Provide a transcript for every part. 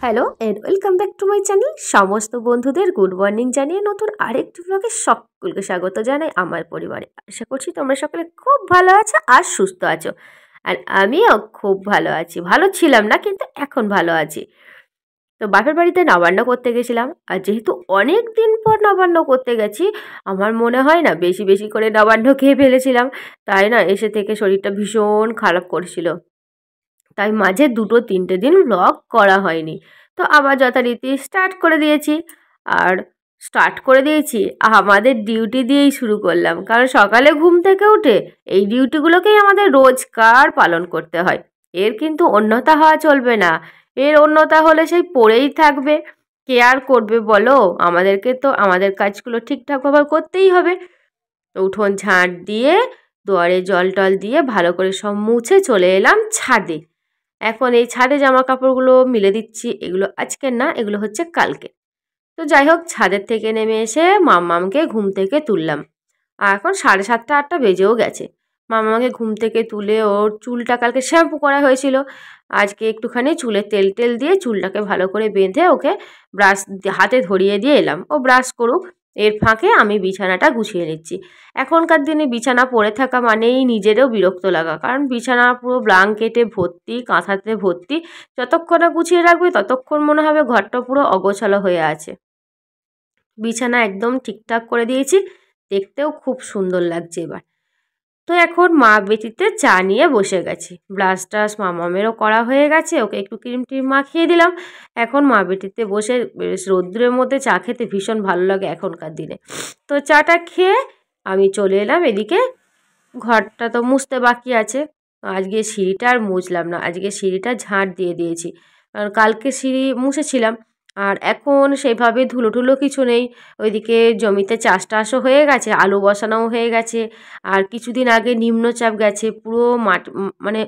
Hello and welcome back to my channel. সমস্ত বন্ধুদের good morning জানিয়ে নতুন আরেকটি ব্লগে সকলকে স্বাগত জানাই আমার পরিবারে। আশা করছি তোমরা সকলে খুব ভালো আছো আর সুস্থ আছো, আর আমিও খুব ভালো আছি। ভালো ছিলাম না, কিন্তু এখন ভালো আছি। তো বাপের বাড়িতে নবান্ন করতে গেছিলাম, আর যেহেতু অনেক দিন পর নবান্ন করতে গেছি, আমার মনে হয় না বেশি বেশি করে নবান্ন খেয়ে ফেলেছিলাম, তাই না এসে থেকে শরীরটা ভীষণ খারাপ করছিল। তাই মাঝে 2-3টে দিন ব্লগ করা হয়নি। তো আবার যথারীতি স্টার্ট করে দিয়েছি। আর স্টার্ট করে দিয়েছি আমাদের ডিউটি দিয়েই শুরু করলাম, কারণ সকালে ঘুম থেকে উঠে এই ডিউটিগুলোকেই আমাদের রোজকার পালন করতে হয়। এর কিন্তু অন্যথা হওয়া চলবে না। এর অন্যথা হলে সেই পড়েই থাকবে। কে আর করবে বলো? আমাদেরকে তো আমাদের কাজগুলো ঠিকঠাকভাবে করতেই হবে। তো উঠোন ঝাঁট দিয়ে, দুয়ারে জল টল দিয়ে ভালো করে সব মুছে চলে এলাম ছাদে। এখন এই ছাদে জামা কাপড়গুলো মিলে দিচ্ছি। এগুলো আজকের না, এগুলো হচ্ছে কালকে। তো যাই হোক, ছাদের থেকে নেমে এসে মাম্মামকে ঘুম থেকে তুললাম। আর এখন 7:30-8টা বেজেও গেছে। মাম্মাকে ঘুম থেকে তুলে ওর চুলটা কালকে শ্যাম্পু করা হয়েছিল, আজকে একটুখানি চুলে তেল টেল দিয়ে চুলটাকে ভালো করে বেঁধে ওকে ব্রাশ হাতে ধরিয়ে দিয়ে এলাম। ও ব্রাশ করুক, এর ফাঁকে আমি বিছানাটা গুছিয়ে নিচ্ছি। এখনকার দিনে বিছানা পড়ে থাকা মানেই নিজেরও বিরক্ত লাগা, কারণ বিছানা পুরো ব্ল্যাঙ্কেটে ভর্তি, কাঁথাতে ভর্তি। যতক্ষণ না গুছিয়ে রাখবে ততক্ষণ মনে হবে ঘরটা পুরো অগোছালো হয়ে আছে। বিছানা একদম ঠিকঠাক করে দিয়েছি, দেখতেও খুব সুন্দর লাগছে এবার। তো এখন মা বেটিতে চা নিয়ে বসে গেছি। ব্রাশ ট্রাশ মামামেরও করা হয়ে গেছে, ওকে একটু ক্রিম টিম মাখিয়ে দিলাম। এখন মা বেটিতে বসে বেশ রৌদ্রের মধ্যে চা খেতে ভীষণ ভালো লাগে এখনকার দিনে। তো চাটা খেয়ে আমি চলে এলাম এদিকে। ঘরটা তো মুছতে বাকি আছে। আজকে সিঁড়িটা আর মুছলাম না, আজকে সিঁড়িটা ঝাঁট দিয়ে দিয়েছি। কারণ কালকে সিঁড়ি মুছেছিলাম, আর এখন সেভাবে ধুলো টুলো কিছু নেই। ওইদিকে জমিতে চাষ টাসও হয়ে গেছে, আলু বসানোও হয়ে গেছে। আর কিছুদিন আগে নিম্নচাপ গেছে, পুরো মানে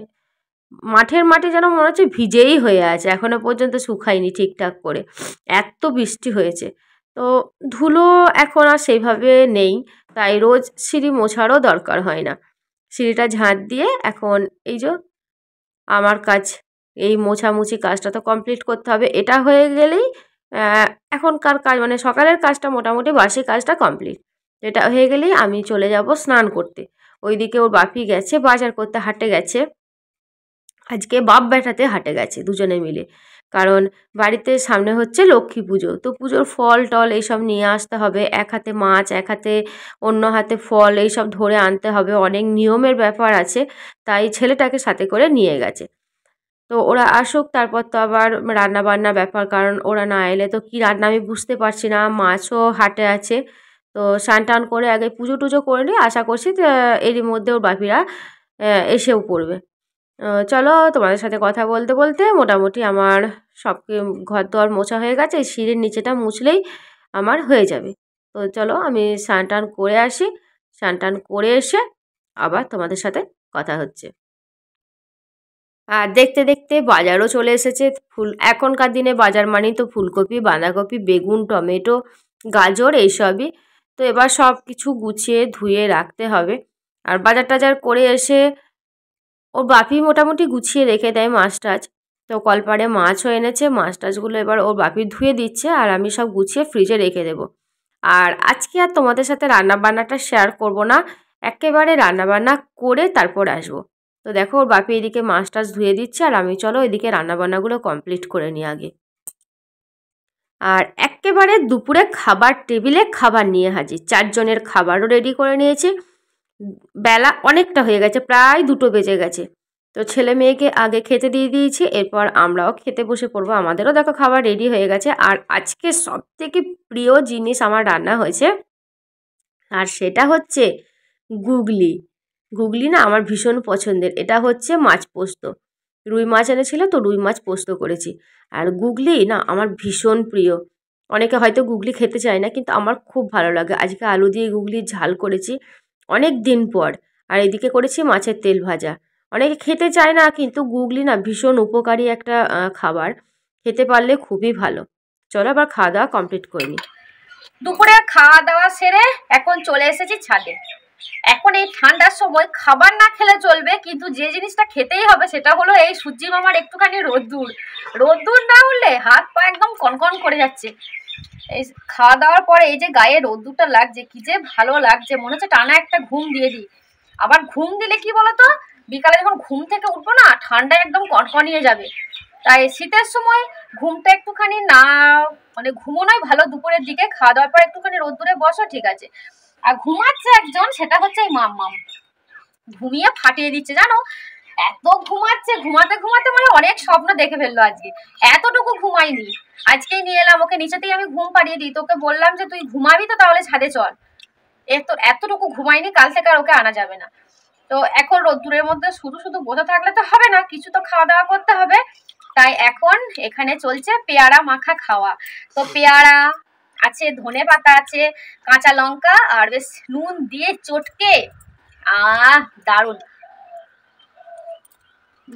মাঠের মাটি যেন মনে হচ্ছে ভিজেই হয়ে আছে, এখনো পর্যন্ত শুকায়নি ঠিকঠাক করে, এত বৃষ্টি হয়েছে। তো ধুলো এখন আর সেইভাবে নেই, তাই রোজ সিঁড়ি মোছারও দরকার হয় না। সিঁড়িটা ঝাঁট দিয়ে এখন এই যে আমার কাজ, এই মোছামুছি কাজটা তো কমপ্লিট করতে হবে। এটা হয়ে গেলেই এখনকার কাজ মানে সকালের কাজটা মোটামুটি, বাসি কাজটা কমপ্লিট। এটা হয়ে গেলেই আমি চলে যাব স্নান করতে। ওইদিকে ওর বাপি গেছে বাজার করতে, হাটে গেছে। আজকে বাপ বেটাতে হাটে গেছে দুজনে মিলে, কারণ বাড়িতে সামনে হচ্ছে লক্ষ্মী পুজো। তো পুজোর ফল টল এইসব নিয়ে আসতে হবে, এক হাতে মাছ এক হাতে, অন্য হাতে ফল, এইসব ধরে আনতে হবে, অনেক নিয়মের ব্যাপার আছে। তাই ছেলেটাকে সাথে করে নিয়ে গেছে। তো ওরা আসুক, তারপর তো আবার রান্না বান্না ব্যাপার, কারণ ওরা না এলে তো কী রান্না আমি বুঝতে পারছি না। মাছও হাটে আছে। তো স্নান টান করে আগে পুজো টুজো করে নিয়ে আশা করছি এরই মধ্যে ওর বাপিরা এসেও পড়বে। চলো, তোমাদের সাথে কথা বলতে বলতে মোটামুটি আমার সব ঘর দোয়ার মোছা হয়ে গেছে। সিঁড়ির নিচেটা মুছলেই আমার হয়ে যাবে। তো চলো আমি স্নান টান করে আসি। স্নান টান করে এসে আবার তোমাদের সাথে কথা হচ্ছে। আর দেখতে দেখতে বাজারও চলে এসেছে। এখনকার দিনে বাজার মানেই তো ফুলকপি, বাঁধাকপি, বেগুন, টমেটো, গাজর এইসবই। তো এবার সব কিছু গুছিয়ে ধুয়ে রাখতে হবে। আর বাজার টাজার করে এসে ওর বাপি মোটামুটি গুছিয়ে রেখে দেয় মাছ টাছ। তো কলপাড়ে মাছও এনেছে, মাছ টাছগুলো এবার ওর বাপি ধুয়ে দিচ্ছে, আর আমি সব গুছিয়ে ফ্রিজে রেখে দেবো। আর আজকে আর তোমাদের সাথে রান্নাবান্নাটা শেয়ার করব না, একেবারে রান্নাবান্না করে তারপর আসবো। তো দেখো ওর বাপি এদিকে মাছ টাছ ধুয়ে দিচ্ছে, আর আমি চলো এদিকে রান্নাবান্নাগুলো কমপ্লিট করে নিই আগে। আর একেবারে দুপুরে খাবার টেবিলে খাবার নিয়ে হাজির, 4 জনের খাবারও রেডি করে নিয়েছি। বেলা অনেকটা হয়ে গেছে, প্রায় 2টো বেজে গেছে। তো ছেলে মেয়েকে আগে খেতে দিয়ে দিয়েছি, এরপর আমরাও খেতে বসে পড়বো। আমাদেরও দেখো খাবার রেডি হয়ে গেছে। আর আজকে সবথেকে প্রিয় জিনিস আমার রান্না হয়েছে, আর সেটা হচ্ছে গুগলি। গুগলি না আমার ভীষণ পছন্দের। এটা হচ্ছে মাছ পোস্ত, রুই মাছ এনেছিল তো রুই মাছ পোস্ত করেছি। আর গুগলি না আমার ভীষণ প্রিয়। অনেকে হয়তো গুগলি খেতে চায় না, কিন্তু আমার খুব ভালো লাগে। আজকে আলু দিয়ে গুগলির ঝাল করেছি অনেক দিন পর। আর এদিকে করেছি মাছের তেল ভাজা। অনেকে খেতে চায় না, কিন্তু গুগলি না ভীষণ উপকারী একটা খাবার, খেতে পারলে খুবই ভালো। চলো আবার খাওয়া দাওয়া কমপ্লিট করে নিই। দুপুরে খাওয়া দাওয়া সেরে এখন চলে এসেছি ছাদে। এখন এই ঠান্ডার সময় খাবার না খেলে চলবে, কিন্তু যে জিনিসটা খেতেই হবে সেটা হলো এই সূর্যি মামার একটুখানি রোদ্দুর। রোদ্দুর না উঠলে হাত পা একদম কনকন করে যাচ্ছে। এই খাওয়া দাওয়ার পরে এই যে গায়ে রোদ্দুরটা লাগছে, কি যে ভালো লাগছে, মনে হচ্ছে টানা একটা ঘুম দিয়ে দিই। আবার ঘুম দিলে কি বলতো, বিকালে যখন ঘুম থেকে উঠবো না, ঠান্ডায় একদম কনকনিয়ে যাবে। তাই শীতের সময় ঘুমটা একটুখানি না, মানে ঘুমোনোই ভালো। দুপুরের দিকে খাওয়া দাওয়ার পর একটুখানি রোদ্দুরে বসো, ঠিক আছে। আর ঘুমাচ্ছে একজন, সেটা হচ্ছে এই মাম্মাম। ঘুমিয়ে ফাটিয়ে দিচ্ছে জানো, এত ঘুমাচ্ছে, ঘুমাতে ঘুমাতে মানে অনেক স্বপ্ন দেখে ফেললো আজকে। এতটুকু ঘুমাইনি, আজকেই নিয়ে এলাম ওকে নিচেতেই, আমি ঘুম পাড়িয়ে দিই। তোকে বললাম যে তুই ঘুমাবি তো তাহলে ছাদে চল। এতটুকু ঘুমাইনি, কাল থেকে আর ওকে আনা যাবে না। তো এখন রোদ্দুরের মধ্যে শুধু শুধু বসে থাকলে তো হবে না, কিছু তো খাওয়া দাওয়া করতে হবে। তাই এখন এখানে চলছে পেয়ারা মাখা খাওয়া। তো পেয়ারা আছে, ধনে পাতা আছে, কাঁচা লঙ্কা আর বেশ নুন দিয়ে চটকে, দারুণ।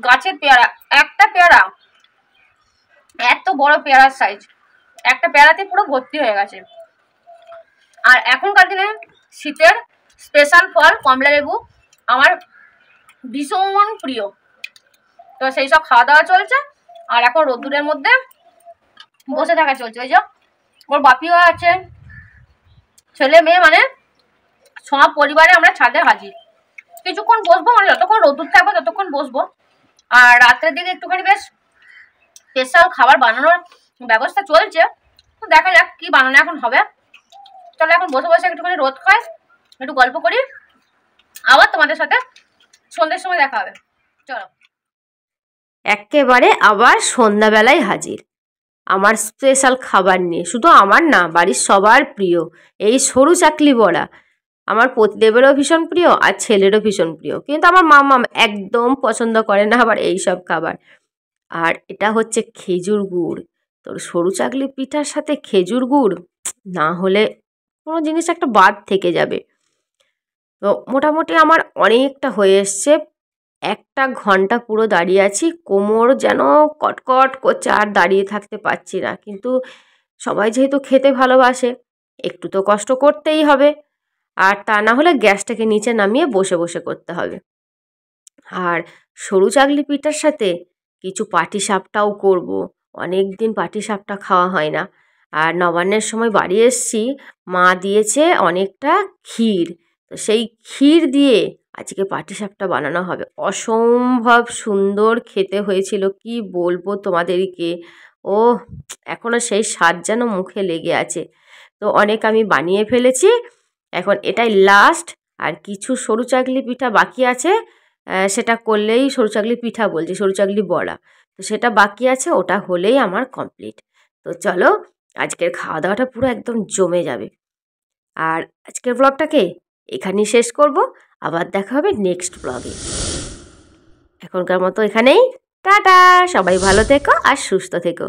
গাছের পেয়ারা, একটা পেয়ারা, এত বড় পেয়ারার সাইজ, একটা পেয়ারাতে পুরো ভর্তি হয়ে গেছে। আর এখনকার দিনে শীতের স্পেশাল ফল কমলা লেবু আমার ভীষণ প্রিয়। তো সেই সব খাওয়া দাওয়া চলছে, আর এখন রোদ্দুরের মধ্যে বসে থাকা চলছে। ওই যে ওর বাপিও আছে, ছেলে মেয়ে, মানে সব পরিবারে আমরা ছাদে হাজির। কিছুক্ষণ বসবো, মানে যতক্ষণ রোদ্দুর থাকবো ততক্ষণ বসবো। আর রাত্রের দিকে একটুখানি বেশ স্পেশাল খাবার বানানোর ব্যবস্থা চলছে। তো দেখা যাক কি বানানো এখন হবে। চলো এখন বসে বসে একটুখানি রোদ খাই, একটু গল্প করি, আবার তোমাদের সাথে সন্ধ্যের সময় দেখা হবে। চলো। একেবারে আবার সন্ধ্যাবেলায় হাজির আমার স্পেশাল খাবার নিয়ে। শুধু আমার না, বাড়ির সবার প্রিয় এই সরু চাকলি বড়া। আমার পতিদেবেরও ভীষণ প্রিয় আর ছেলেরও ভীষণ প্রিয়, কিন্তু আমার মাম্মা একদম পছন্দ করে না আবার এই সব খাবার। আর এটা হচ্ছে খেজুর গুড়। তোর সরু চাকলি পিঠার সাথে খেজুর গুড় না হলে কোনো জিনিস একটা বাদ থেকে যাবে। তো মোটামুটি আমার অনেকটা হয়ে এসছে, 1 ঘন্টা পুরো দাঁড়িয়ে আছি, কোমর যেন কটকট করছে, আর দাঁড়িয়ে থাকতে পারছি না। কিন্তু সবাই যেহেতু খেতে ভালোবাসে, একটু তো কষ্ট করতেই হবে, আর তা না হলে গ্যাসটাকে নিচে নামিয়ে বসে বসে করতে হবে। আর সরু চাকলি পিঠার সাথে কিছু পাটিসাপটাও করব। অনেক দিন পাটিসাপটা খাওয়া হয় না। আর নবান্নের সময় বাড়ি এসছি, মা দিয়েছে অনেকটা ক্ষীর, তো সেই ক্ষীর দিয়ে আজকে পাটিসাপটা বানানো হবে। অসম্ভব সুন্দর খেতে হয়েছিল, কি বলবো তোমাদেরকে। ও এখনও সেই স্বাদ যেন মুখে লেগে আছে। তো অনেক আমি বানিয়ে ফেলেছি, এখন এটাই লাস্ট। আর কিছু সরু চাকলি পিঠা বাকি আছে, সেটা করলেই, সরু চাকলি পিঠা বলছি, সরু চাকলি বড়া, তো সেটা বাকি আছে, ওটা হলেই আমার কমপ্লিট। তো চলো আজকের খাওয়া দাওয়াটা পুরো একদম জমে যাবে। আর আজকের ব্লগটাকে এখানেই শেষ করব, আবার দেখা হবে নেক্সট ব্লগে। এখনকার মতো এখানেই টাটা, সবাই ভালো থেকো আর সুস্থ থেকো।